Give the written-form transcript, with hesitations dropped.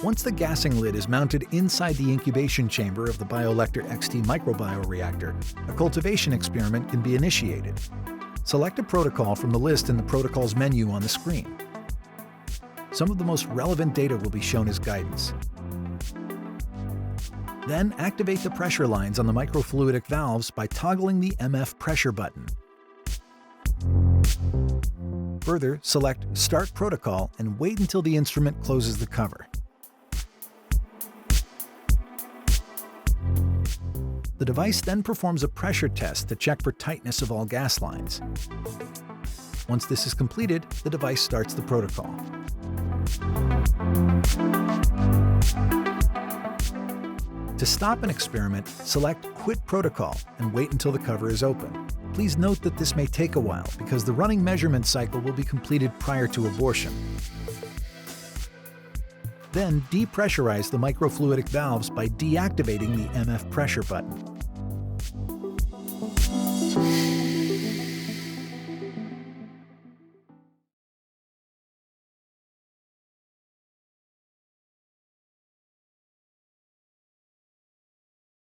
Once the gassing lid is mounted inside the incubation chamber of the BioLector XT microbioreactor, a cultivation experiment can be initiated. Select a protocol from the list in the Protocols menu on the screen. Some of the most relevant data will be shown as guidance. Then activate the pressure lines on the microfluidic valves by toggling the MF pressure button. Further, select Start Protocol and wait until the instrument closes the cover. The device then performs a pressure test to check for tightness of all gas lines. Once this is completed, the device starts the protocol. To stop an experiment, select Quit Protocol and wait until the cover is open. Please note that this may take a while because the running measurement cycle will be completed prior to abortion. Then depressurize the microfluidic valves by deactivating the MF pressure button.